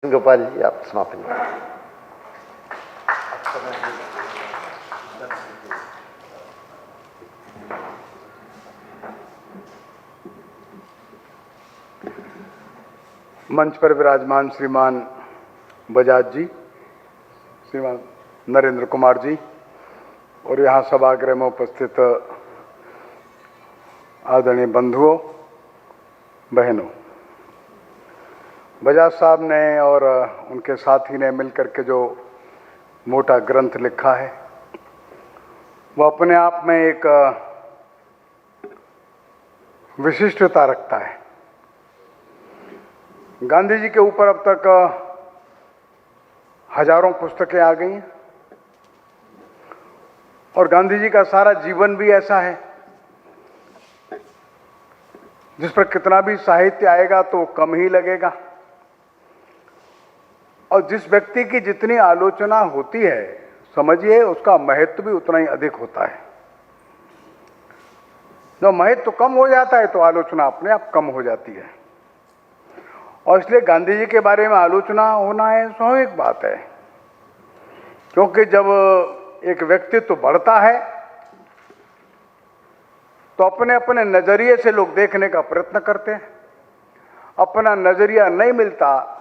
गोपाल जी, आप समापन करें। मंच पर विराजमान श्रीमान बजाज जी, श्रीमान नरेंद्र कुमार जी और यहाँ सभागृह में उपस्थित आदरणीय बंधुओं बहनों, बजाज साहब ने और उनके साथी ने मिलकर के जो मोटा ग्रंथ लिखा है वो अपने आप में एक विशिष्टता रखता है। गांधी जी के ऊपर अब तक हजारों पुस्तकें आ गई हैं और गांधी जी का सारा जीवन भी ऐसा है जिस पर कितना भी साहित्य आएगा तो कम ही लगेगा और जिस व्यक्ति की जितनी आलोचना होती है समझिए उसका महत्व भी उतना ही अधिक होता है। जब महत्व कम हो जाता है तो आलोचना अपने आप कम हो जाती है और इसलिए गांधी जी के बारे में आलोचना होना है स्वाभाविक बात है, क्योंकि जब एक व्यक्तित्व बढ़ता है तो अपने अपने नजरिए से लोग देखने का प्रयत्न करते हैं। अपना नजरिया नहीं मिलता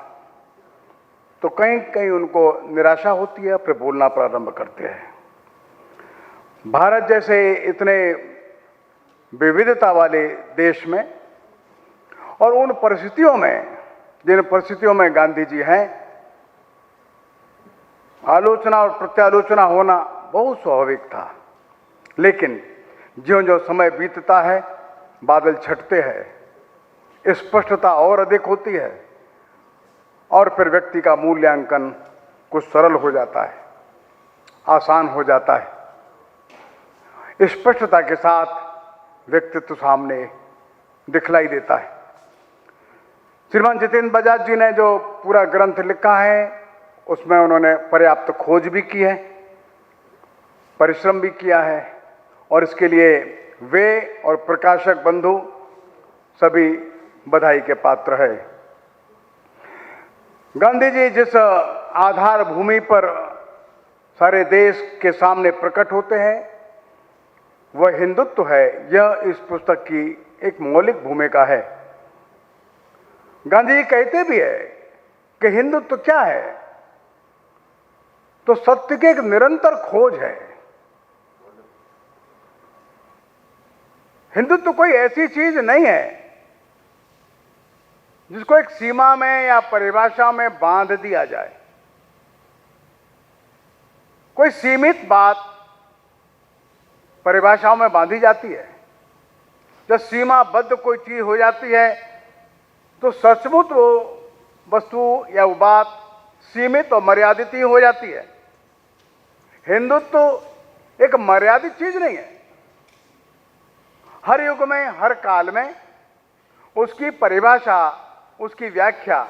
तो कहीं कहीं उनको निराशा होती है, फिर बोलना प्रारंभ करते हैं। भारत जैसे इतने विविधता वाले देश में और उन परिस्थितियों में जिन परिस्थितियों में गांधी जी हैं, आलोचना और प्रत्यालोचना होना बहुत स्वाभाविक था। लेकिन ज्यों ज्यों समय बीतता है बादल छटते हैं, स्पष्टता और अधिक होती है और फिर व्यक्ति का मूल्यांकन कुछ सरल हो जाता है, आसान हो जाता है। स्पष्टता के साथ व्यक्तित्व सामने दिखलाई देता है। श्रीमान जितेंद्र बजाज जी ने जो पूरा ग्रंथ लिखा है उसमें उन्होंने पर्याप्त खोज भी की है, परिश्रम भी किया है और इसके लिए वे और प्रकाशक बंधु सभी बधाई के पात्र है। गांधी जी जिस आधार भूमि पर सारे देश के सामने प्रकट होते हैं वह हिंदुत्व है, यह इस पुस्तक की एक मौलिक भूमिका है। गांधी जी कहते भी है कि हिंदुत्व क्या है, तो सत्य की एक निरंतर खोज है। हिंदुत्व कोई ऐसी चीज नहीं है जिसको एक सीमा में या परिभाषा में बांध दिया जाए। कोई सीमित बात परिभाषाओं में बांधी जाती है। जब सीमाबद्ध कोई चीज हो जाती है तो सचमुच वो वस्तु या वो बात सीमित और मर्यादित ही हो जाती है। हिंदुत्व एक मर्यादित चीज नहीं है। हर युग में, हर काल में उसकी परिभाषा, उसकी व्याख्या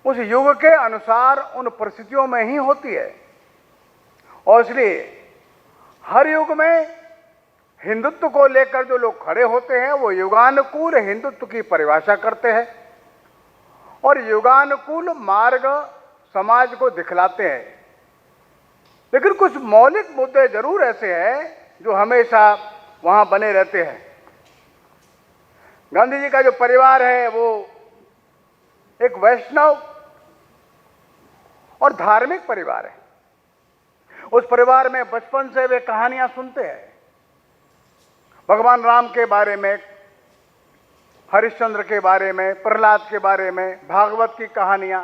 उस युग के अनुसार उन परिस्थितियों में ही होती है और इसलिए हर युग में हिंदुत्व को लेकर जो लोग खड़े होते हैं वो युगानुकूल हिंदुत्व की परिभाषा करते हैं और युगानुकूल मार्ग समाज को दिखलाते हैं। लेकिन कुछ मौलिक मुद्दे जरूर ऐसे हैं जो हमेशा वहां बने रहते हैं। गांधी जी का जो परिवार है वो एक वैष्णव और धार्मिक परिवार है। उस परिवार में बचपन से वे कहानियां सुनते हैं, भगवान राम के बारे में, हरिश्चंद्र के बारे में, प्रहलाद के बारे में, भागवत की कहानियां।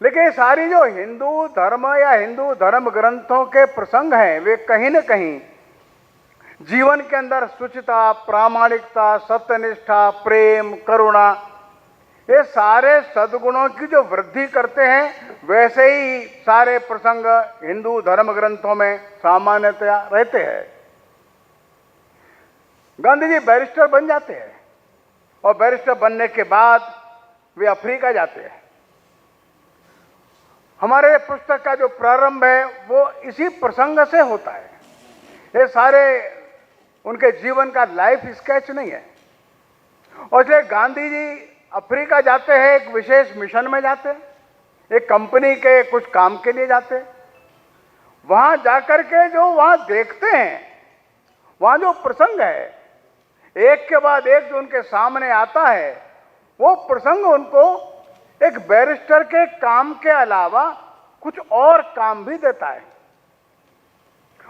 लेकिन ये सारी जो हिंदू धर्म या हिंदू धर्म ग्रंथों के प्रसंग हैं वे कहीं न कहीं जीवन के अंदर शुचिता, प्रामाणिकता, सत्यनिष्ठा, प्रेम, करुणा, ये सारे सद्गुणों की जो वृद्धि करते हैं वैसे ही सारे प्रसंग हिंदू धर्म ग्रंथों में सामान्यतया रहते हैं। गांधी जी बैरिस्टर बन जाते हैं और बैरिस्टर बनने के बाद वे अफ्रीका जाते हैं। हमारे पुस्तक का जो प्रारंभ है वो इसी प्रसंग से होता है। ये सारे उनके जीवन का लाइफ स्केच नहीं है और इसलिए गांधी जी अफ्रीका जाते हैं, एक विशेष मिशन में जाते हैं, एक कंपनी के कुछ काम के लिए जाते हैं। वहां जाकर के जो वहां देखते हैं, वहां जो प्रसंग है, एक के बाद एक जो उनके सामने आता है, वो प्रसंग उनको एक बैरिस्टर के काम के अलावा कुछ और काम भी देता है।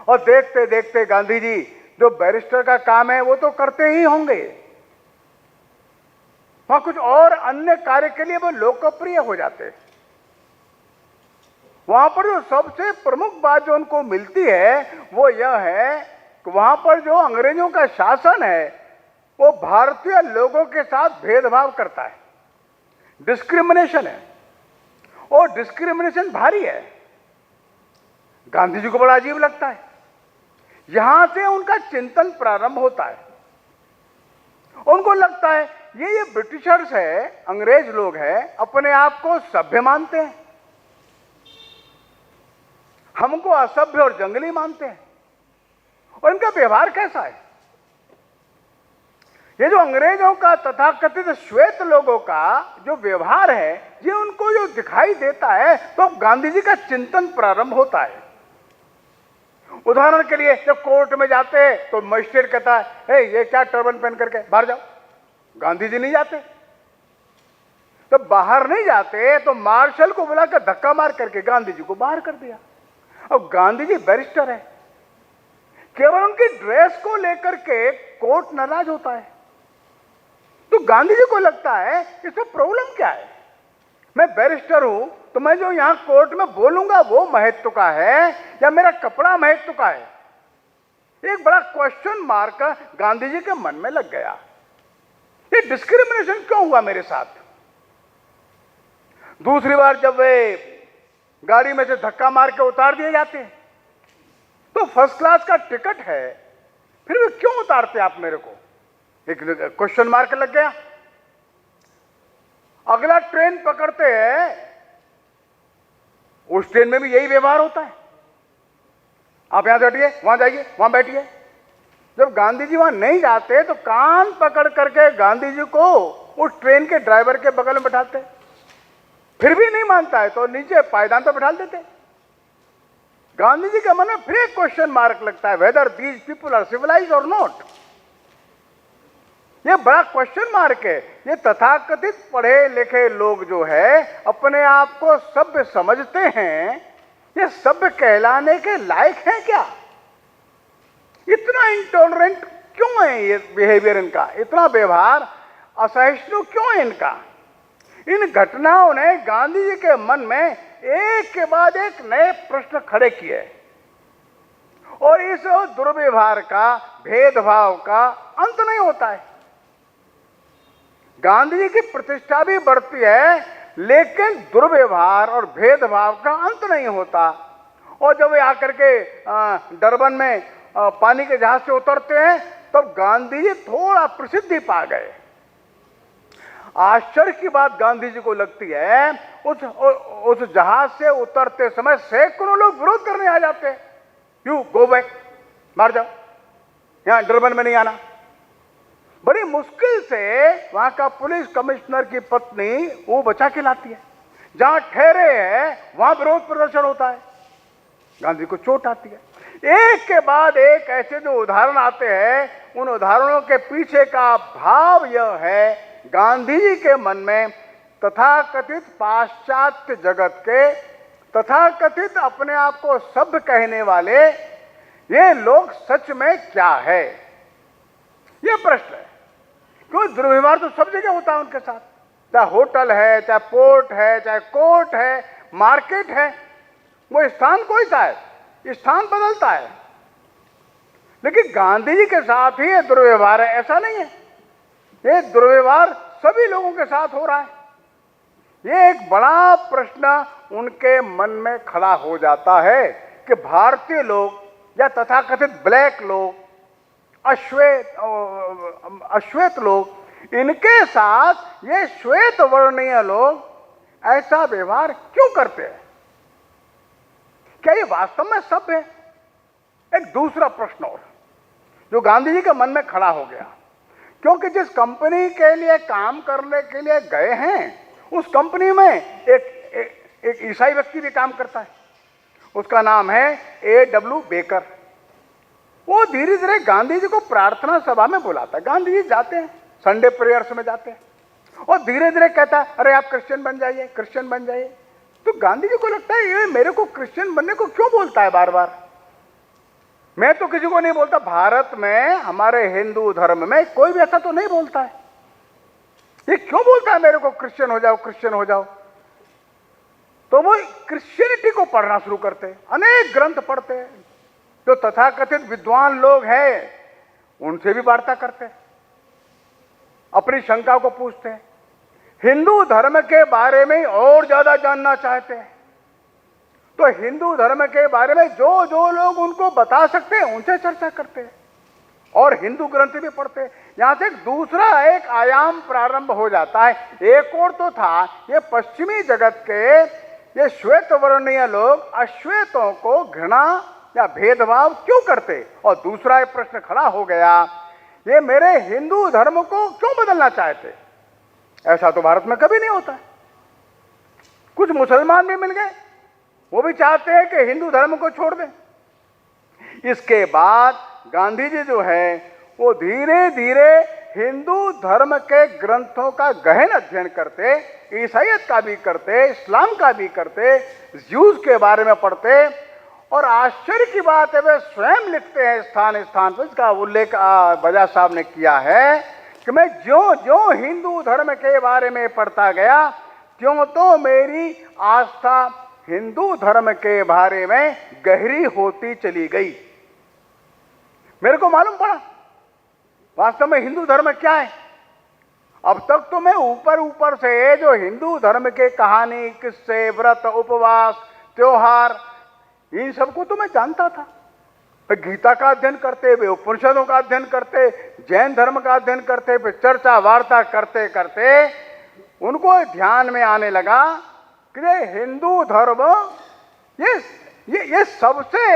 और देखते देखते गांधी जी जो बैरिस्टर का काम है वो तो करते ही होंगे, वहां कुछ और अन्य कार्य के लिए वो लोकप्रिय हो जाते हैं। वहां पर जो सबसे प्रमुख बात जो उनको मिलती है वो यह है कि वहां पर जो अंग्रेजों का शासन है वो भारतीय लोगों के साथ भेदभाव करता है, डिस्क्रिमिनेशन है, और डिस्क्रिमिनेशन भारी है। गांधी जी को बड़ा अजीब लगता है। यहां से उनका चिंतन प्रारंभ होता है। उनको लगता है ये ब्रिटिशर्स है, अंग्रेज लोग हैं, अपने आप को सभ्य मानते हैं, हमको असभ्य और जंगली मानते हैं, और इनका व्यवहार कैसा है। ये जो अंग्रेजों का तथाकथित श्वेत लोगों का जो व्यवहार है, ये उनको जो दिखाई देता है, तो गांधी जी का चिंतन प्रारंभ होता है। उदाहरण के लिए जब कोर्ट में जाते हैं तो मजिस्ट्रेट कहता है, ये क्या टर्बन पहन करके बाहर जाओ। गांधी जी नहीं जाते। तो बाहर नहीं जाते तो मार्शल को बुलाकर धक्का मार करके गांधी जी को बाहर कर दिया। और गांधी जी बैरिस्टर है, केवल उनकी ड्रेस को लेकर के कोर्ट नाराज होता है। तो गांधी जी को लगता है इसमें प्रॉब्लम क्या है, मैं बैरिस्टर हूं तो मैं जो यहां कोर्ट में बोलूंगा वो महत्व का है या मेरा कपड़ा महत्व का है। एक बड़ा क्वेश्चन मार्क गांधी जी के मन में लग गया, ये डिस्क्रिमिनेशन क्यों हुआ मेरे साथ। दूसरी बार जब वे गाड़ी में से धक्का मार के उतार दिए जाते हैं तो फर्स्ट क्लास का टिकट है, फिर भी क्यों उतारते आप मेरे को, एक क्वेश्चन मार्क लग गया। अगला ट्रेन पकड़ते हैं, उस ट्रेन में भी यही व्यवहार होता है, आप यहां बैठिए, वहां जाइए, वहां बैठिए। जब गांधी जी वहां नहीं जाते तो कान पकड़ करके गांधी जी को उस ट्रेन के ड्राइवर के बगल में बैठाते, फिर भी नहीं मानता है तो नीचे पायदान पर बैठा देते। गांधी जी के मन में फिर एक क्वेश्चन मार्क लगता है, whether these people are civilised और नॉट। ये बड़ा क्वेश्चन मार्क है। ये तथाकथित पढ़े लिखे लोग जो है अपने आप को सभ्य समझते हैं, ये सभ्य कहलाने के लायक है क्या। इतना इंटॉलरेंट क्यों है ये बिहेवियर इनका, इतना व्यवहार असहिष्णु क्यों है इनका। इन घटनाओं ने गांधी जी के मन में एक के बाद एक नए प्रश्न खड़े किए और इस दुर्व्यवहार का, भेदभाव का अंत नहीं होता है। गांधी जी की प्रतिष्ठा भी बढ़ती है लेकिन दुर्व्यवहार और भेदभाव का अंत नहीं होता। और जब वे आकर के डरबन में पानी के जहाज से उतरते हैं तब गांधी जी थोड़ा प्रसिद्धि पा गए। आश्चर्य की बात गांधी जी को लगती है, उस जहाज से उतरते समय सैकड़ों लोग विरोध करने आ जाते हैं, यू गो बैक, मार जाओ, यहां डरबन में नहीं आना। बड़ी मुश्किल से वहां का पुलिस कमिश्नर की पत्नी वो बचा के लाती है। जहां ठहरे हैं वहां विरोध प्रदर्शन होता है, गांधी को चोट आती है। एक के बाद एक ऐसे जो उदाहरण आते हैं, उन उदाहरणों के पीछे का भाव यह है, गांधी जी के मन में तथाकथित पाश्चात्य जगत के, तथाकथित अपने आप को सभ्य कहने वाले ये लोग सच में क्या है, ये प्रश्न है। क्योंकि दुर्व्यवहार तो सब जगह होता है उनके साथ, चाहे होटल है, चाहे पोर्ट है, चाहे कोर्ट है, मार्केट है, वो स्थान कोई सा है, स्थान बदलता है। लेकिन गांधी जी के साथ ही ये दुर्व्यवहार है ऐसा नहीं है, ये दुर्व्यवहार सभी लोगों के साथ हो रहा है। ये एक बड़ा प्रश्न उनके मन में खड़ा हो जाता है कि भारतीय लोग या तथाकथित ब्लैक लोग, अश्वेत लोग, इनके साथ ये श्वेत वर्णीय लोग ऐसा व्यवहार क्यों करते हैं, क्या ये वास्तव में सभ्य है। एक दूसरा प्रश्न और जो गांधी जी के मन में खड़ा हो गया, क्योंकि जिस कंपनी के लिए काम करने के लिए गए हैं उस कंपनी में एक ईसाई व्यक्ति भी काम करता है, उसका नाम है A.W. बेकर। वो धीरे धीरे गांधी जी को प्रार्थना सभा में बुलाता है। गांधी जी जाते हैं, संडे प्रेयर्स में जाते हैं और धीरे धीरे कहता है अरे आप क्रिश्चियन बन जाइए, क्रिश्चियन बन जाइए। तो गांधी जी को लगता है ये मेरे को क्रिश्चियन बनने को क्यों बोलता है बार बार। मैं तो किसी को नहीं बोलता, भारत में हमारे हिंदू धर्म में कोई भी ऐसा तो नहीं बोलता है, ये क्यों बोलता है मेरे को क्रिश्चियन हो जाओ, क्रिश्चियन हो जाओ। तो वो क्रिश्चियनिटी को पढ़ना शुरू करते, अनेक ग्रंथ पढ़ते, जो तथाकथित विद्वान लोग हैं उनसे भी वार्ता करते, अपनी शंका को पूछते हैं, हिंदू धर्म के बारे में और ज्यादा जानना चाहते हैं। तो हिंदू धर्म के बारे में जो जो लोग उनको बता सकते हैं उनसे चर्चा करते हैं और हिंदू ग्रंथ भी पढ़ते हैं। यहां से दूसरा एक आयाम प्रारंभ हो जाता है। एक और तो था ये पश्चिमी जगत के ये श्वेत वर्णीय लोग अश्वेतों को घृणा या भेदभाव क्यों करते, और दूसरा एक प्रश्न खड़ा हो गया ये मेरे हिंदू धर्म को क्यों बदलना चाहते। ऐसा तो भारत में कभी नहीं होता। कुछ मुसलमान भी मिल गए, वो भी चाहते हैं कि हिंदू धर्म को छोड़ दें। इसके बाद गांधी जी जो है वो धीरे धीरे हिंदू धर्म के ग्रंथों का गहन अध्ययन करते, ईसाईयत का भी करते, इस्लाम का भी करते, ज्यूज के बारे में पढ़ते। और आश्चर्य की बात है वे स्वयं लिखते हैं स्थान स्थान पर, इसका उल्लेख बजाज साहब ने किया है कि मैं ज्यों ज्यों हिंदू धर्म के बारे में पढ़ता गया त्यों तो मेरी आस्था हिंदू धर्म के बारे में गहरी होती चली गई। मेरे को मालूम पड़ा वास्तव में हिंदू धर्म क्या है। अब तक तो मैं ऊपर ऊपर से जो हिंदू धर्म के कहानी, किस्से, व्रत, उपवास, त्योहार, इन सबको तो मैं जानता था। फिर गीता का अध्ययन करते, वे उपनिषदों का अध्ययन करते, जैन धर्म का अध्ययन करते, फिर चर्चा वार्ता करते करते उनको ध्यान में आने लगा कि हिंदू धर्म ये सबसे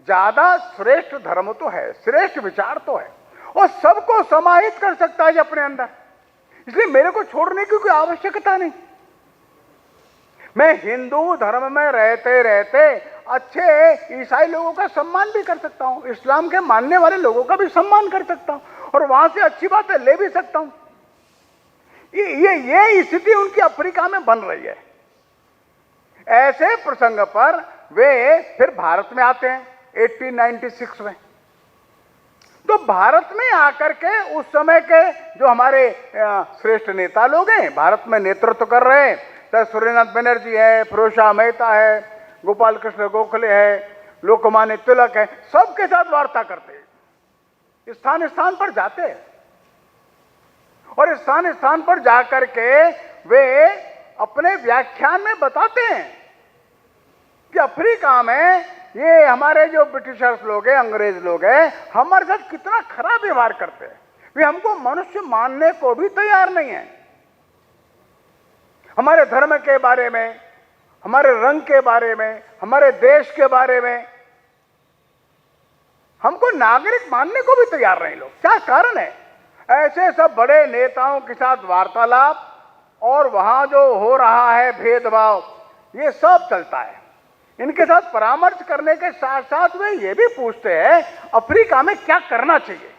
ज्यादा श्रेष्ठ धर्म तो है, श्रेष्ठ विचार तो है और सबको समाहित कर सकता है अपने अंदर। इसलिए मेरे को छोड़ने की कोई आवश्यकता नहीं। मैं हिंदू धर्म में रहते रहते अच्छे ईसाई लोगों का सम्मान भी कर सकता हूं, इस्लाम के मानने वाले लोगों का भी सम्मान कर सकता हूं और वहां से अच्छी बातें ले भी सकता हूं। ये स्थिति उनकी अफ्रीका में बन रही है। ऐसे प्रसंग पर वे फिर भारत में आते हैं 1896 में। तो भारत में आकर के उस समय के जो हमारे श्रेष्ठ नेता लोग हैं, भारत में नेतृत्व कर रहे हैं, चाहे सूर्यनाथ बनर्जी है, फिरोजशाह मेहता है, गोपाल कृष्ण गोखले है, लोकमान्य तिलक है, सबके साथ वार्ता करते हैं, स्थान स्थान पर जाते हैं और स्थान स्थान पर जाकर के वे अपने व्याख्यान में बताते हैं कि अफ्रीका में ये हमारे जो ब्रिटिशर्स लोग हैं, अंग्रेज लोग हैं, हमारे साथ कितना खराब व्यवहार करते हैं। वे हमको मनुष्य मानने को भी तैयार नहीं है। हमारे धर्म के बारे में, हमारे रंग के बारे में, हमारे देश के बारे में हमको नागरिक मानने को भी तैयार नहीं लोग। क्या कारण है? ऐसे सब बड़े नेताओं के साथ वार्तालाप और वहां जो हो रहा है भेदभाव, ये सब चलता है। इनके साथ परामर्श करने के साथ साथ वे ये भी पूछते हैं अफ्रीका में क्या करना चाहिए।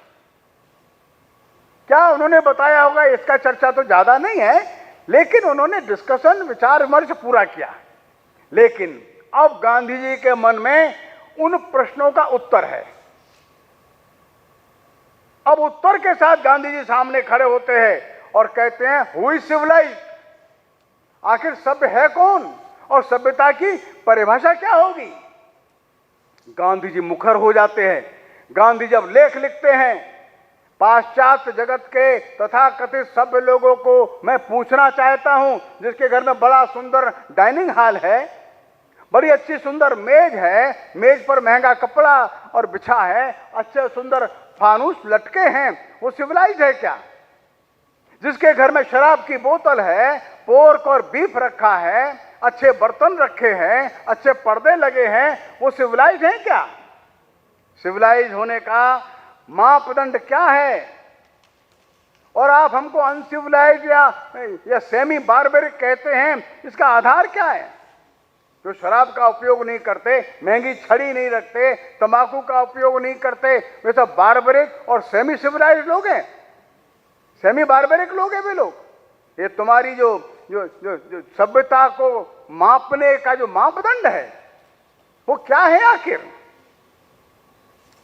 क्या उन्होंने बताया होगा इसका चर्चा तो ज्यादा नहीं है, लेकिन उन्होंने डिस्कशन, विचार विमर्श पूरा किया। लेकिन अब गांधी जी के मन में उन प्रश्नों का उत्तर है। अब उत्तर के साथ गांधी जी सामने खड़े होते हैं और कहते हैं हु इज सिविलाइज्ड, आखिर सभ्य है कौन और सभ्यता की परिभाषा क्या होगी। गांधी जी मुखर हो जाते हैं। गांधी जब लेख लिखते हैं, पाश्चात्य जगत के तथा कथित सभ्य लोगों को मैं पूछना चाहता हूं, जिसके घर में बड़ा सुंदर डाइनिंग हॉल है, बड़ी अच्छी सुंदर मेज है, मेज पर महंगा कपड़ा और बिछा है, अच्छे सुंदर फानूस लटके हैं, वो सिविलाइज्ड है क्या? जिसके घर में शराब की बोतल है, पोर्क और बीफ रखा है, अच्छे बर्तन रखे हैं, अच्छे पर्दे लगे हैं, वो सिविलाइज्ड है क्या? सिविलाइज होने का मापदंड क्या है? और आप हमको अनसिविलाइज या सेमी बारबेरिक कहते हैं, इसका आधार क्या है? जो शराब का उपयोग नहीं करते, महंगी छड़ी नहीं रखते, तंबाकू का उपयोग नहीं करते, वे सब बारबेरिक और सेमी सिविलाइज लोग हैं, सेमी बारबेरिक लोग हैं वे लोग। ये तुम्हारी जो जो जो जो सभ्यता को मापने का जो मापदंड है वो क्या है आखिर?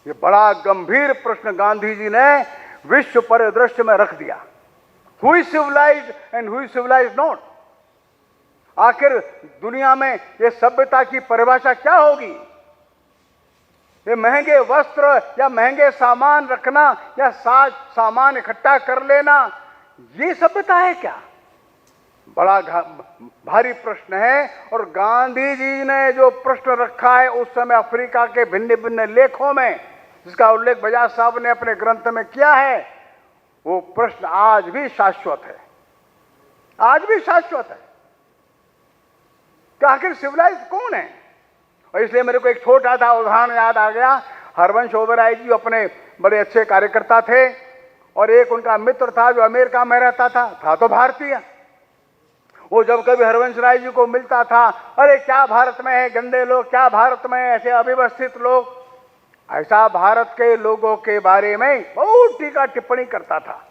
ये बड़ा गंभीर प्रश्न गांधी जी ने विश्व परिदृश्य में रख दिया। Who is civilised and who is civilised not? आखिर दुनिया में ये सभ्यता की परिभाषा क्या होगी? ये महंगे वस्त्र या महंगे सामान रखना या सामान इकट्ठा कर लेना, ये सभ्यता है क्या? बड़ा भारी प्रश्न है। और गांधी जी ने जो प्रश्न रखा है उस समय अफ्रीका के भिन्न भिन्न लेखों में, जिसका उल्लेख बजाज साहब ने अपने ग्रंथ में किया है, वो प्रश्न आज भी शाश्वत है, आज भी शाश्वत है कि आखिर सिविलाइज कौन है। और इसलिए मेरे को एक छोटा सा उदाहरण याद आ गया। हरवंश ओबेरॉय जी अपने बड़े अच्छे कार्यकर्ता थे और एक उनका मित्र था जो अमेरिका में रहता था तो भारतीय। वो जब कभी हरवंश राय जी को मिलता था, अरे क्या भारत में है गंदे लोग, क्या भारत में ऐसे अव्यवस्थित लोग, ऐसा भारत के लोगों के बारे में बहुत टीका टिप्पणी करता था।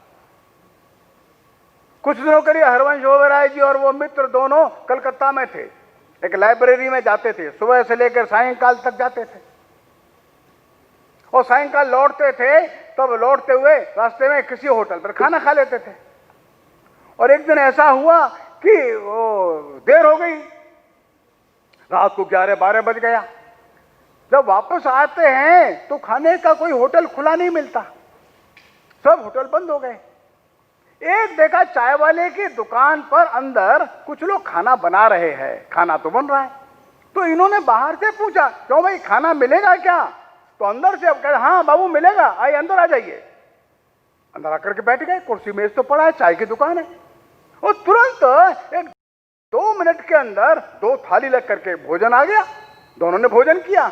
कुछ दिनों के लिए हरवंश ओबेरॉय जी और वो मित्र दोनों कलकत्ता में थे, एक लाइब्रेरी में जाते थे, सुबह से लेकर सायंकाल तक जाते थे और सायंकाल लौटते थे, तब लौटते हुए रास्ते में किसी होटल पर खाना खा लेते थे। और एक दिन ऐसा हुआ कि वो देर हो गई, रात को 11-12 बज गया। जब वापस आते हैं तो खाने का कोई होटल खुला नहीं मिलता, सब होटल बंद हो गए। एक देखा चाय वाले की दुकान पर अंदर कुछ लोग खाना बना रहे हैं, खाना तो बन रहा है। तो इन्होंने बाहर से पूछा, क्यों भाई खाना मिलेगा क्या? तो अंदर से अब कह, हाँ बाबू मिलेगा, आइए अंदर आ जाइए। अंदर आकर के बैठ गए, कुर्सी मेज तो पड़ा है, चाय की दुकान है। और तुरंत 1-2 मिनट के अंदर 2 थाली लग करके भोजन आ गया। दोनों ने भोजन किया।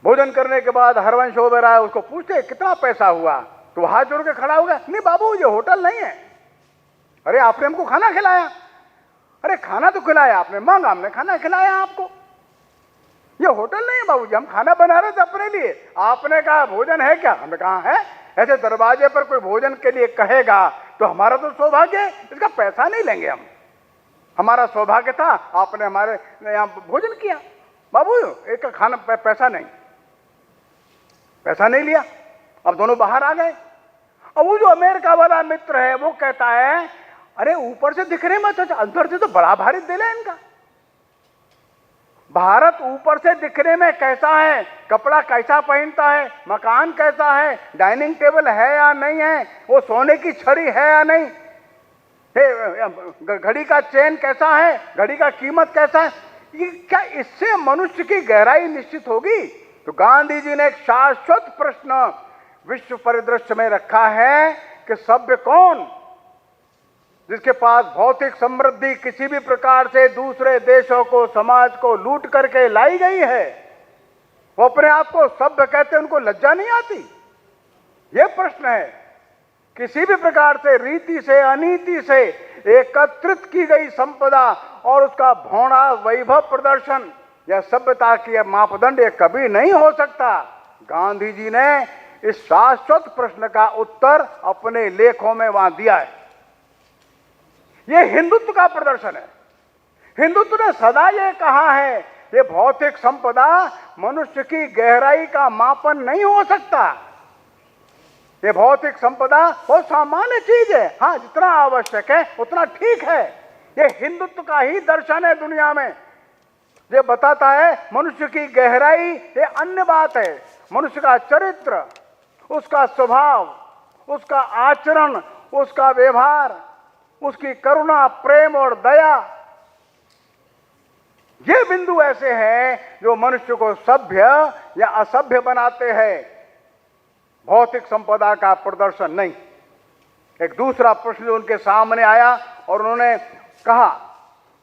भोजन करने के बाद हरवंश ओबेरॉय उसको पूछते कितना पैसा हुआ, तो हाथ जोड़ के खड़ा हो गया, नहीं बाबू ये होटल नहीं है। अरे आपने हमको खाना खिलाया। अरे खाना तो खिलाया आपने, मांगा हमने खाना खिलाया आपको, ये होटल नहीं है बाबूजी, हम खाना बना रहे थे अपने लिए, आपने कहा भोजन है क्या? हमने कहा है। ऐसे दरवाजे पर कोई भोजन के लिए कहेगा तो हमारा तो सौभाग्य है, इसका पैसा नहीं लेंगे हम, हमारा सौभाग्य था आपने हमारे यहाँ भोजन किया। बाबू एक का खाना पैसा नहीं लिया। अब दोनों बाहर आ गए। अब वो जो अमेरिका वाला मित्र है वो कहता है, अरे ऊपर से दिख रहे मत, अंदर से तो बड़ा भारी दिल है इनका। भारत ऊपर से दिखने में कैसा है, कपड़ा कैसा पहनता है, मकान कैसा है, डाइनिंग टेबल है या नहीं है, वो सोने की छड़ी है या नहीं, घड़ी का चेन कैसा है, घड़ी का कीमत कैसा है, ये क्या इससे मनुष्य की गहराई निश्चित होगी? तो गांधी जी ने एक शाश्वत प्रश्न विश्व परिदृश्य में रखा है कि सभ्य कौन? जिसके पास भौतिक समृद्धि किसी भी प्रकार से दूसरे देशों को, समाज को लूट करके लाई गई है, वो अपने आप को सभ्य कहते हैं, उनको लज्जा नहीं आती? यह प्रश्न है। किसी भी प्रकार से रीति से, अनीति से एकत्रित की गई संपदा और उसका भौड़ा वैभव प्रदर्शन या सभ्यता की मापदंड ये कभी नहीं हो सकता। गांधी जी ने इस शाश्वत प्रश्न का उत्तर अपने लेखों में वहां दिया है। यह हिंदुत्व का प्रदर्शन है। हिंदुत्व ने सदा यह कहा है, ये भौतिक संपदा मनुष्य की गहराई का मापन नहीं हो सकता। ये भौतिक संपदा बहुत सामान्य चीज है, हाँ जितना आवश्यक है उतना ठीक है। ये हिंदुत्व का ही दर्शन है दुनिया में। ये बताता है मनुष्य की गहराई ये अन्य बात है। मनुष्य का चरित्र, उसका स्वभाव, उसका आचरण, उसका व्यवहार, उसकी करुणा, प्रेम और दया, ये बिंदु ऐसे हैं जो मनुष्य को सभ्य या असभ्य बनाते हैं, भौतिक संपदा का प्रदर्शन नहीं। एक दूसरा प्रश्न जो उनके सामने आया और उन्होंने कहा,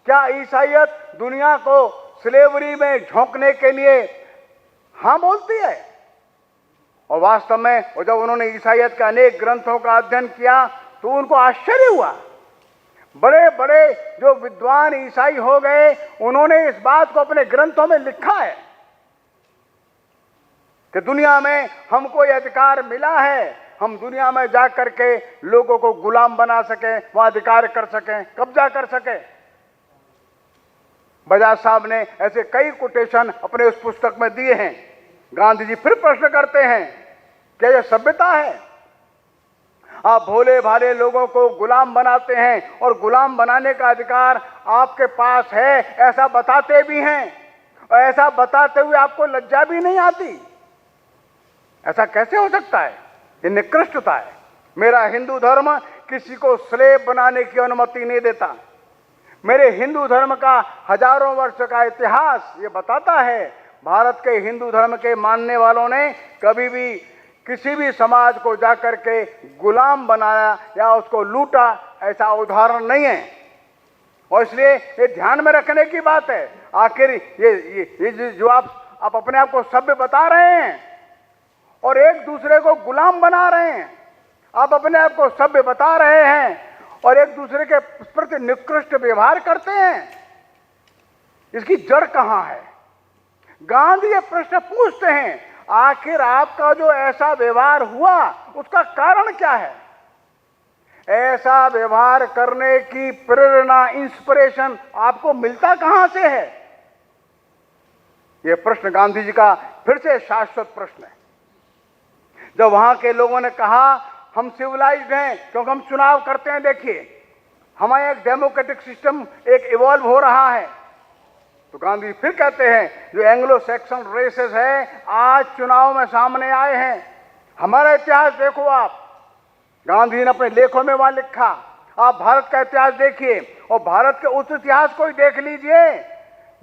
क्या ईसाईयत दुनिया को स्लेवरी में झोंकने के लिए हां बोलती है? और वास्तव में और जब उन्होंने ईसाइयत के अनेक ग्रंथों का अध्ययन किया तो उनको आश्चर्य हुआ। बड़े बड़े जो विद्वान ईसाई हो गए, उन्होंने इस बात को अपने ग्रंथों में लिखा है कि दुनिया में हमको यह अधिकार मिला है, हम दुनिया में जा करके लोगों को गुलाम बना सकें, वह अधिकार कर सकें, कब्जा कर सकें। बजाज साहब ने ऐसे कई कोटेशन अपने उस पुस्तक में दिए हैं। गांधी जी फिर प्रश्न करते हैं, क्या यह सभ्यता है? आप भोले भाले लोगों को गुलाम बनाते हैं और गुलाम बनाने का अधिकार आपके पास है, ऐसा बताते भी हैं, और ऐसा बताते हुए आपको लज्जा भी नहीं आती। ऐसा कैसे हो सकता है? ये निकृष्टता है। मेरा हिंदू धर्म किसी को स्लेव बनाने की अनुमति नहीं देता। मेरे हिंदू धर्म का हजारों वर्ष का इतिहास ये बताता है, भारत के हिंदू धर्म के मानने वालों ने कभी भी किसी भी समाज को जाकर के गुलाम बनाया या उसको लूटा, ऐसा उदाहरण नहीं है। और इसलिए ये ध्यान में रखने की बात है। आखिर ये जो आप अपने आप को सभ्य बता रहे हैं और एक दूसरे को गुलाम बना रहे हैं, आप अपने आप को सभ्य बता रहे हैं और एक दूसरे के प्रति निकृष्ट व्यवहार करते हैं, इसकी जड़ कहां है? गांधी ये प्रश्न पूछते हैं, आखिर आपका जो ऐसा व्यवहार हुआ उसका कारण क्या है? ऐसा व्यवहार करने की प्रेरणा, इंस्पिरेशन आपको मिलता कहां से है? यह प्रश्न गांधी जी का फिर से शाश्वत प्रश्न है। जब वहां के लोगों ने कहा हम सिविलाइज्ड हैं क्योंकि हम चुनाव करते हैं, देखिए हमारा एक डेमोक्रेटिक सिस्टम एक इवॉल्व हो रहा है, तो गांधी फिर कहते हैं जो एंग्लो सैक्सन रेसेस है आज चुनाव में सामने आए हैं। हमारा इतिहास देखो आप, गांधी ने अपने लेखों में वहां लिखा। आप भारत का इतिहास देखिए और भारत के उस इतिहास को ही देख लीजिए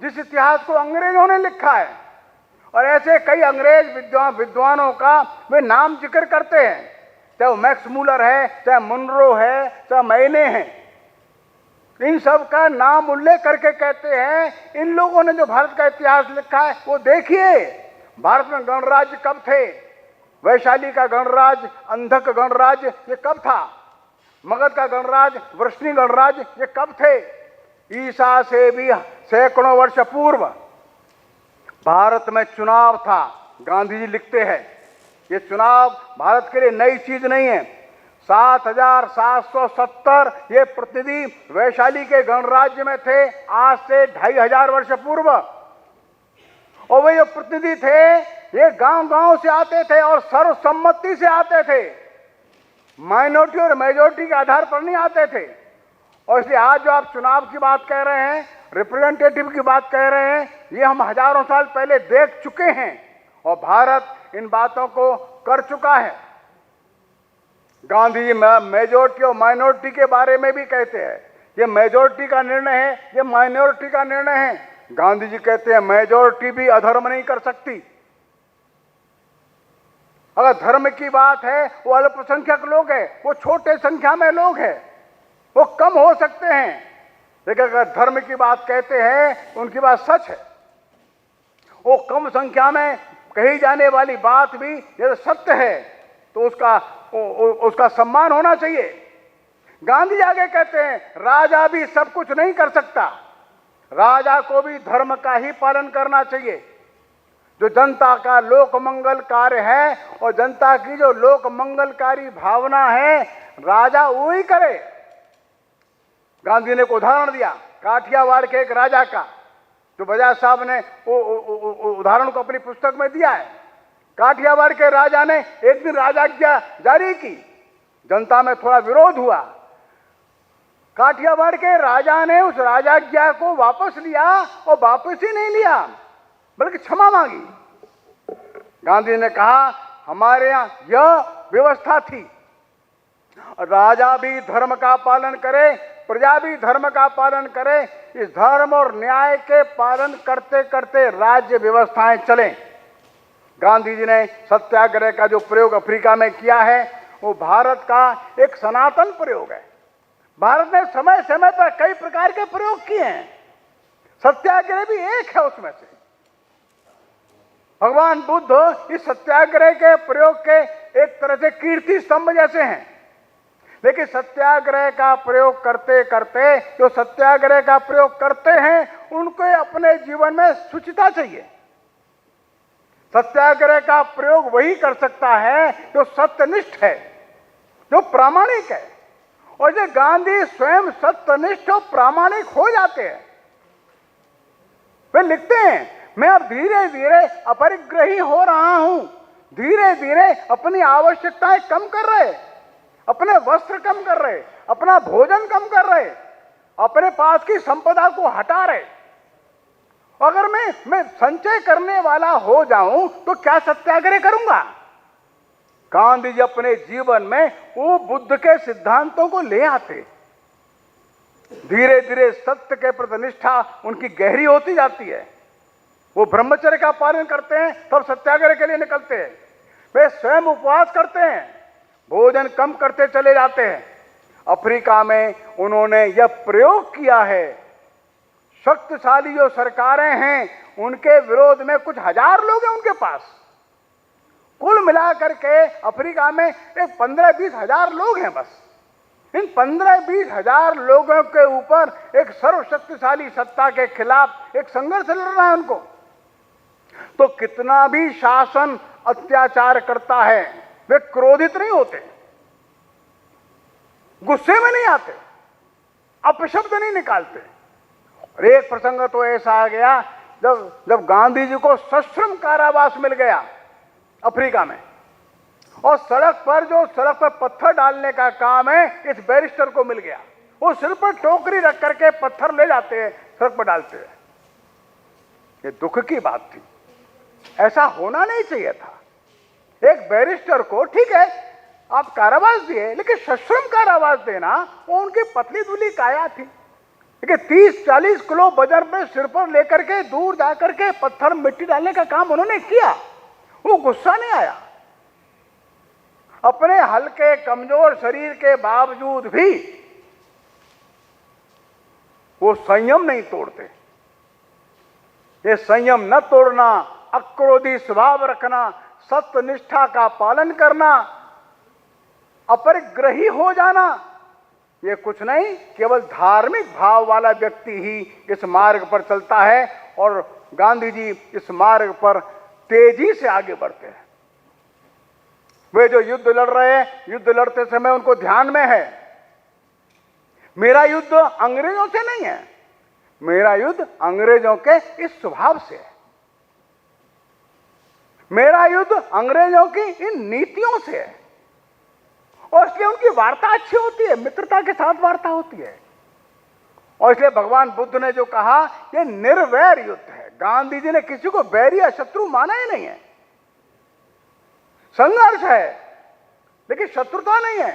जिस इतिहास को अंग्रेजों ने लिखा है। और ऐसे कई अंग्रेज विद्वानों का वे नाम जिक्र करते हैं, चाहे वो मैक्स मूलर है, चाहे मुनरो है, चाहे मैने हैं। इन सब का नाम उल्लेख करके कहते हैं इन लोगों ने जो भारत का इतिहास लिखा है वो देखिए। भारत में गणराज्य कब थे? वैशाली का गणराज्य, अंधक गणराज्य ये कब था? मगध का गणराज्य, वृष्णि गणराज्य ये कब थे? ईसा से भी सैकड़ों वर्ष पूर्व भारत में चुनाव था। गांधी जी लिखते हैं ये चुनाव भारत के लिए नई चीज नहीं है। 7,770 ये प्रतिनिधि वैशाली के गणराज्य में थे आज से 2500 वर्ष पूर्व। और वे जो प्रतिनिधि थे ये गांव-गांव से आते थे और सर्वसम्मति से आते थे, माइनॉरिटी और मेजॉरिटी के आधार पर नहीं आते थे। और इसलिए आज जो आप चुनाव की बात कह रहे हैं, रिप्रेजेंटेटिव की बात कह रहे हैं, ये हम हजारों साल पहले देख चुके हैं और भारत इन बातों को कर चुका है। गांधी जी मेजॉरिटी और माइनॉरिटी के बारे में भी कहते हैं ये मेजॉरिटी का निर्णय है, ये माइनॉरिटी का निर्णय है। गांधी जी कहते हैं मेजॉरिटी भी अधर्म नहीं कर सकती। अगर धर्म की बात है वो अल्पसंख्यक लोग हैं, वो छोटे संख्या में लोग हैं, वो कम हो सकते हैं, लेकिन अगर धर्म की बात कहते हैं उनकी बात सच है। वो कम संख्या में कही जाने वाली बात भी यदि सत्य है तो उसका सम्मान होना चाहिए। गांधी आगे कहते हैं राजा भी सब कुछ नहीं कर सकता, राजा को भी धर्म का ही पालन करना चाहिए। जो जनता का लोक मंगल कार्य है और जनता की जो लोक मंगलकारी भावना है राजा वो ही करे। गांधी ने एक उदाहरण दिया काठियावाड़ के एक राजा का, जो बजाज साहब ने उदाहरण को अपनी पुस्तक में दिया है। काठियावाड़ के राजा ने एक दिन राजाज्ञा जारी की, जनता में थोड़ा विरोध हुआ। काठियावाड़ के राजा ने उस राजाज्ञा को वापस लिया और वापस ही नहीं लिया बल्कि क्षमा मांगी। गांधी ने कहा हमारे यहां यह व्यवस्था थी, राजा भी धर्म का पालन करे, प्रजा भी धर्म का पालन करे। इस धर्म और न्याय के पालन करते करते राज्य व्यवस्थाएं चलें। गांधी जी ने सत्याग्रह का जो प्रयोग अफ्रीका में किया है वो भारत का एक सनातन प्रयोग है। भारत ने समय समय पर कई प्रकार के प्रयोग किए हैं, सत्याग्रह भी एक है उसमें से। भगवान बुद्ध इस सत्याग्रह के प्रयोग के एक तरह से कीर्ति स्तंभ जैसे हैं, लेकिन सत्याग्रह का प्रयोग करते करते जो सत्याग्रह का प्रयोग करते हैं उनको अपने जीवन में शुचिता चाहिए। सत्याग्रह का प्रयोग वही कर सकता है जो सत्यनिष्ठ है, जो प्रामाणिक है। और जो गांधी स्वयं सत्यनिष्ठ और प्रामाणिक हो जाते हैं। वे लिखते हैं, मैं अब धीरे धीरे अपरिग्रही हो रहा हूं, धीरे धीरे अपनी आवश्यकताएं कम कर रहे, अपने वस्त्र कम कर रहे, अपना भोजन कम कर रहे, अपने पास की संपदा को हटा रहे। अगर मैं संचय करने वाला हो जाऊं तो क्या सत्याग्रह करूंगा? गांधी जी अपने जीवन में वो बुद्ध के सिद्धांतों को ले आते। धीरे धीरे सत्य के प्रति निष्ठा उनकी गहरी होती जाती है। वो ब्रह्मचर्य का पालन करते हैं, तब सत्याग्रह के लिए निकलते हैं। वे स्वयं उपवास करते हैं, भोजन कम करते चले जाते हैं। अफ्रीका में उन्होंने यह प्रयोग किया है। शक्तिशाली जो सरकारें हैं उनके विरोध में कुछ हजार लोग हैं उनके पास। कुल मिलाकर के अफ्रीका में एक 15-20 हजार लोग हैं बस। इन 15-20 हजार लोगों के ऊपर एक सर्वशक्तिशाली सत्ता के खिलाफ एक संघर्ष लड़ना है उनको। तो कितना भी शासन अत्याचार करता है, वे क्रोधित नहीं होते, गुस्से में नहीं आते, अपशब्द नहीं निकालते। और एक प्रसंग तो ऐसा आ गया जब गांधी जी को सश्रम कारावास मिल गया अफ्रीका में, और सड़क पर पत्थर डालने का काम है इस बैरिस्टर को मिल गया। वो सिर पर टोकरी रख करके पत्थर ले जाते हैं, सड़क पर डालते हैं। ये दुख की बात थी, ऐसा होना नहीं चाहिए था। एक बैरिस्टर को ठीक है आप कारावास दिए, लेकिन सश्रम कारावास देना वो उनकी पतली दुबली काया थी। देखिए 30-40 किलो वजन में सिर पर लेकर के दूर जाकर के पत्थर मिट्टी डालने का काम उन्होंने किया। वो गुस्सा नहीं आया। अपने हल्के कमजोर शरीर के बावजूद भी वो संयम नहीं तोड़ते। ये संयम न तोड़ना, अक्रोधी स्वभाव रखना, सत्यनिष्ठा का पालन करना, अपरिग्रही हो जाना, ये कुछ नहीं, केवल धार्मिक भाव वाला व्यक्ति ही इस मार्ग पर चलता है। और गांधी जी इस मार्ग पर तेजी से आगे बढ़ते हैं। वे जो युद्ध लड़ रहे हैं, युद्ध लड़ते समय उनको ध्यान में है मेरा युद्ध अंग्रेजों से नहीं है, मेरा युद्ध अंग्रेजों के इस स्वभाव से है, मेरा युद्ध अंग्रेजों की इन नीतियों से है। और इसलिए उनकी वार्ता अच्छी होती है, मित्रता के साथ वार्ता होती है। और इसलिए भगवान बुद्ध ने जो कहा यह निर्वैर युद्ध है। गांधी जी ने किसी को बैरी या शत्रु माना ही नहीं है। संघर्ष है लेकिन शत्रुता नहीं है।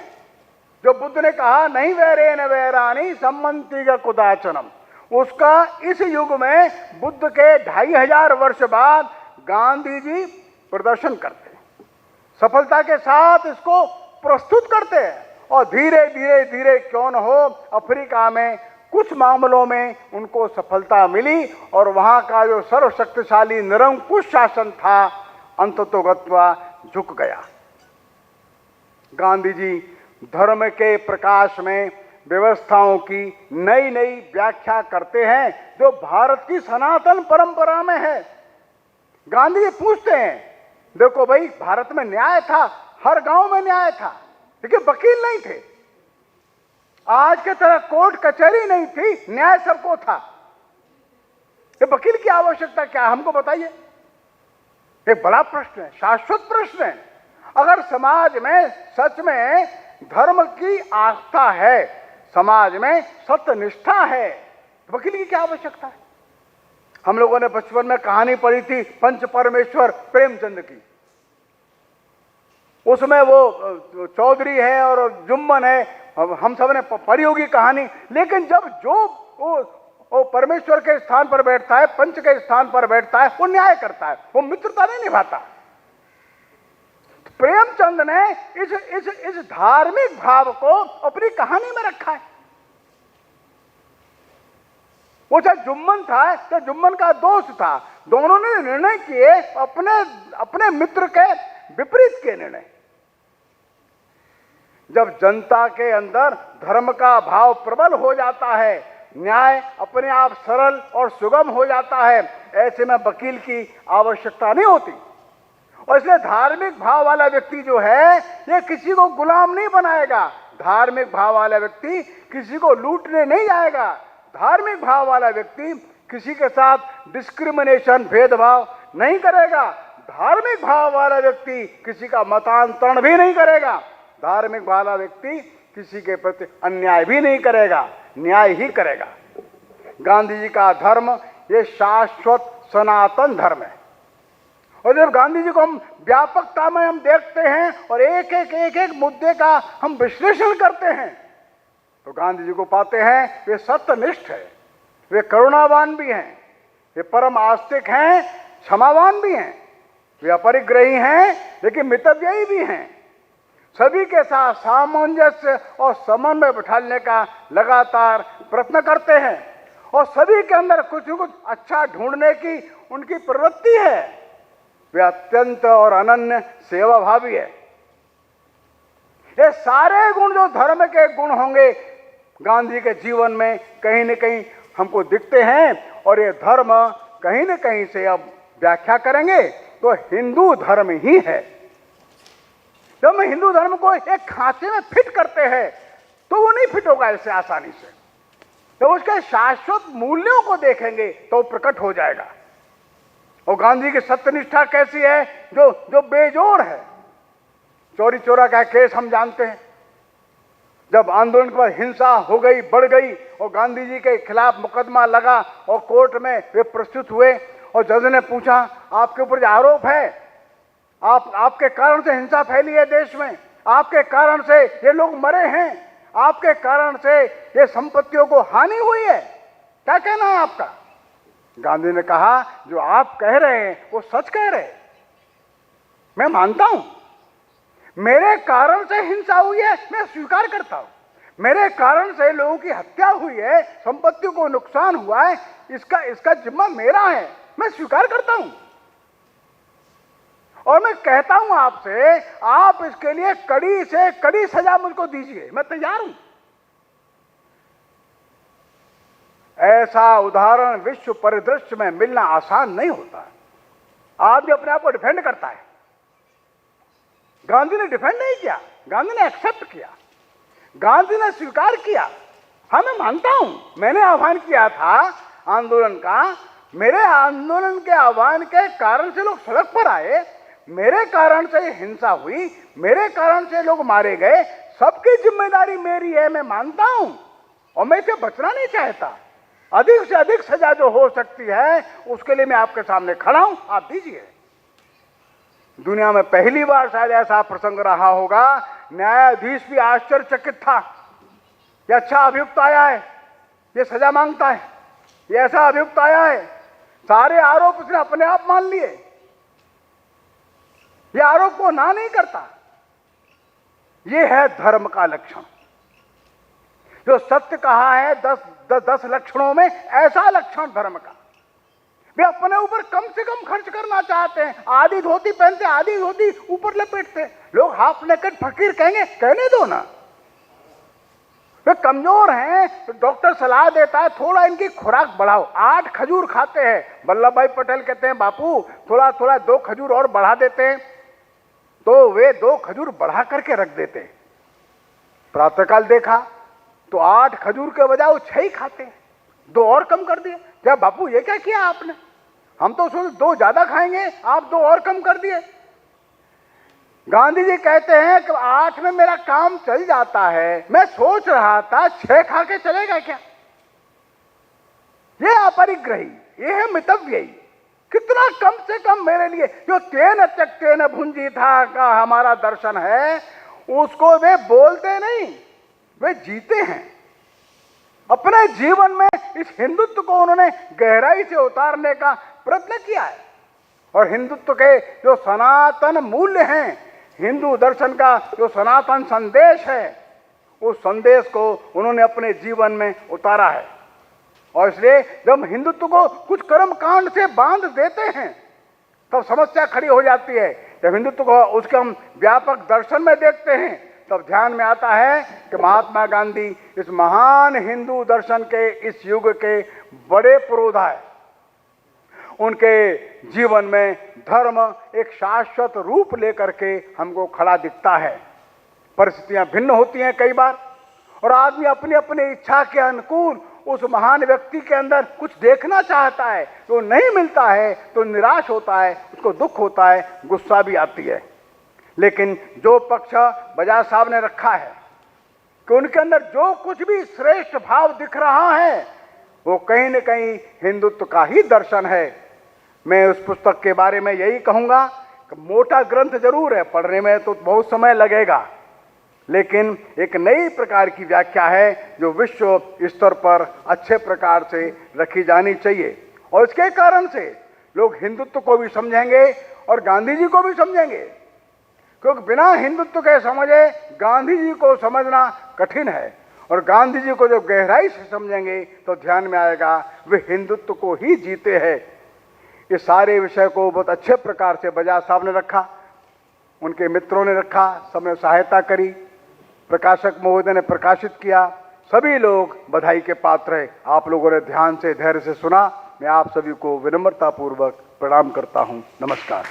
जो बुद्ध ने कहा नहीं वैरे न वैरानी सम्मति का कुदाचनम, उसका इस युग में बुद्ध के 2500 वर्ष बाद गांधी जी प्रदर्शन करते हैं, सफलता के साथ इसको प्रस्तुत करते हैं। और धीरे धीरे धीरे क्यों न हो अफ्रीका में कुछ मामलों में उनको सफलता मिली और वहां का जो सर्वशक्तिशाली निरंकुश शासन था अंततोगत्वा झुक गया। गांधी जी धर्म के प्रकाश में व्यवस्थाओं की नई नई व्याख्या करते हैं जो भारत की सनातन परंपरा में है। गांधी जी पूछते हैं, देखो भाई भारत में न्याय था, हर गांव में न्याय था, लेकिन वकील नहीं थे। आज के तरह कोर्ट कचहरी नहीं थी, न्याय सबको था। ये वकील की आवश्यकता क्या है हमको बताइए। एक बड़ा प्रश्न है, शाश्वत प्रश्न है। अगर समाज में सच में धर्म की आस्था है, समाज में सत्यनिष्ठा है, तो वकील की क्या आवश्यकता है। हम लोगों ने बचपन में कहानी पढ़ी थी पंच परमेश्वर प्रेमचंद की। उसमें वो चौधरी है और जुम्मन है, हम सब ने पढ़ी होगी कहानी। लेकिन जब जो वो परमेश्वर के स्थान पर बैठता है, पंच के स्थान पर बैठता है, वो न्याय करता है, वो मित्रता नहीं निभाता। प्रेमचंद ने इस धार्मिक भाव को अपनी कहानी में रखा है। वो चाहे जुम्मन था चाहे जुम्मन का दोस्त था, दोनों ने निर्णय किए अपने अपने मित्र के विपरीत के निर्णय। जब जनता के अंदर धर्म का भाव प्रबल हो जाता है, न्याय अपने आप सरल और सुगम हो जाता है, ऐसे में वकील की आवश्यकता नहीं होती। और इसलिए धार्मिक भाव वाला व्यक्ति जो है ये किसी को गुलाम नहीं बनाएगा। धार्मिक भाव वाला व्यक्ति किसी को लूटने नहीं जाएगा। धार्मिक भाव वाला व्यक्ति किसी के साथ डिस्क्रिमिनेशन, भेदभाव नहीं करेगा। धार्मिक भाव वाला व्यक्ति किसी का मतांतरण भी नहीं करेगा। धार्मिक वाला व्यक्ति किसी के प्रति अन्याय भी नहीं करेगा, न्याय ही करेगा। गांधी जी का धर्म ये शाश्वत सनातन धर्म है। और जब गांधी जी को हम व्यापकता में हम देखते हैं और एक एक मुद्दे का हम विश्लेषण करते हैं तो गांधी जी को पाते हैं वे सत्यनिष्ठ है, वे करुणावान भी हैं, वे परम आस्तिक हैं, क्षमावान भी हैं, वे अपरिग्रही हैं लेकिन मितव्ययी भी हैं। सभी के साथ सामंजस्य और समन्वय बिठाने का लगातार प्रयत्न करते हैं और सभी के अंदर कुछ न कुछ अच्छा ढूंढने की उनकी प्रवृत्ति है। वे अत्यंत और अनन्य सेवाभावी है। ये सारे गुण जो धर्म के गुण होंगे गांधी के जीवन में कहीं न कहीं हमको दिखते हैं। और ये धर्म कहीं न कहीं से अब व्याख्या करेंगे तो हिंदू धर्म ही है। जब हम हिंदू धर्म को एक खांचे में फिट करते हैं तो वो नहीं फिट होगा ऐसे आसानी से। जब उसके शाश्वत मूल्यों को देखेंगे तो प्रकट हो जाएगा। और गांधी की सत्यनिष्ठा कैसी है जो बेजोड़ है। चोरी चोरा का केस हम जानते हैं। जब आंदोलन के बाद हिंसा हो गई, बढ़ गई और गांधी जी के खिलाफ मुकदमा लगा और कोर्ट में वे प्रस्तुत हुए और जज ने पूछा आपके ऊपर जो आरोप है, आपके कारण से हिंसा फैली है देश में, आपके कारण से ये लोग मरे हैं, आपके कारण से ये संपत्तियों को हानि हुई है, क्या कहना है आपका? गांधी ने कहा जो आप कह रहे हैं वो सच कह रहे हैं, मैं मानता हूं। मेरे कारण से हिंसा हुई है मैं स्वीकार करता हूं। मेरे कारण से लोगों की हत्या हुई है, संपत्ति को नुकसान हुआ है, इसका जिम्मा मेरा है, मैं स्वीकार करता हूं। और मैं कहता हूं आपसे, आप इसके लिए कड़ी से कड़ी सजा मुझको दीजिए, मैं तैयार हूं। ऐसा उदाहरण विश्व परिदृश्य में मिलना आसान नहीं होता। आदमी अपने आप को डिफेंड करता है। गांधी ने डिफेंड नहीं किया, गांधी ने एक्सेप्ट किया, गांधी ने स्वीकार किया। हाँ मैं मानता हूं, मैंने आह्वान किया था आंदोलन का, मेरे आंदोलन के आह्वान के कारण से लोग सड़क पर आए, मेरे कारण से हिंसा हुई, मेरे कारण से लोग मारे गए, सबकी जिम्मेदारी मेरी है, मैं मानता हूं। और मैं इसे बचना नहीं चाहता। अधिक से अधिक सजा जो हो सकती है उसके लिए मैं आपके सामने खड़ा हूं, आप दीजिए। दुनिया में पहली बार शायद ऐसा प्रसंग रहा होगा, न्यायाधीश भी आश्चर्यचकित था। ये अच्छा अभियुक्त आया है, ये सजा मांगता है, ये ऐसा अभियुक्त आया है। सारे आरोप उसने अपने आप मान लिए, ये आरोप को ना नहीं करता। ये है धर्म का लक्षण। जो सत्य कहा है 10 लक्षणों में, ऐसा लक्षण धर्म का। वे अपने ऊपर कम से कम खर्च करना चाहते हैं। आधी धोती पहनते, आधी धोती ऊपर लपेटते। लोग हाफ नेकेड फकीर कहेंगे, कहने दो ना। वे कमजोर हैं तो डॉक्टर सलाह देता है थोड़ा इनकी खुराक बढ़ाओ। 8 खजूर खाते हैं। वल्लभ भाई पटेल कहते हैं बापू थोड़ा थोड़ा 2 खजूर और बढ़ा देते हैं, तो वे 2 खजूर बढ़ा करके रख देते। प्रातःकाल देखा तो 8 खजूर के बजाय वो 6 ही खाते हैं, 2 और कम कर दिए। क्या बापू ये क्या किया आपने? हम तो सोचे 2 ज्यादा खाएंगे, आप 2 और कम कर दिए। गांधी जी कहते हैं कि 8 में मेरा काम चल जाता है, मैं सोच रहा था 6 खा के चलेगा क्या? ये अपरिग्रही, ये है मितव्ययी। कितना कम से कम मेरे लिए, जो तेन त्यक्तेन भुंजीथा का हमारा दर्शन है, उसको वे बोलते नहीं, वे जीते हैं। अपने जीवन में इस हिंदुत्व को उन्होंने गहराई से उतारने का प्रयत्न किया है। और हिंदुत्व के जो सनातन मूल्य हैं, हिंदू दर्शन का जो सनातन संदेश है, उस संदेश को उन्होंने अपने जीवन में उतारा है। और इसलिए जब हिंदुत्व को कुछ कर्म कांड से बांध देते हैं तब समस्या खड़ी हो जाती है। जब हिंदुत्व को उसके हम व्यापक दर्शन में देखते हैं तब ध्यान में आता है कि महात्मा गांधी इस महान हिंदू दर्शन के इस युग के बड़े पुरोधा है। उनके जीवन में धर्म एक शाश्वत रूप लेकर के हमको खड़ा दिखता है। परिस्थितियां भिन्न होती हैं कई बार, और आदमी अपनी अपनी इच्छा के अनुकूल उस महान व्यक्ति के अंदर कुछ देखना चाहता है, तो नहीं मिलता है तो निराश होता है, उसको दुख होता है, गुस्सा भी आती है। लेकिन जो पक्ष बजाज साहब ने रखा है कि उनके अंदर जो कुछ भी श्रेष्ठ भाव दिख रहा है वो कहीं न कहीं हिंदुत्व का ही दर्शन है। मैं उस पुस्तक के बारे में यही कहूँगा कि मोटा ग्रंथ जरूर है, पढ़ने में तो बहुत समय लगेगा, लेकिन एक नई प्रकार की व्याख्या है जो विश्व स्तर पर अच्छे प्रकार से रखी जानी चाहिए। और इसके कारण से लोग हिंदुत्व को भी समझेंगे और गांधी जी को भी समझेंगे, क्योंकि बिना हिंदुत्व के समझे गांधी जी को समझना कठिन है, और गांधी जी को जब गहराई से समझेंगे तो ध्यान में आएगा वे हिंदुत्व को ही जीते हैं। इस सारे विषय को बहुत अच्छे प्रकार से बजाज साहब ने रखा, उनके मित्रों ने रखा, सबने सहायता करी, प्रकाशक महोदय ने प्रकाशित किया, सभी लोग बधाई के पात्र हैं। आप लोगों ने ध्यान से धैर्य से सुना। मैं आप सभी को विनम्रतापूर्वक प्रणाम करता हूं। नमस्कार।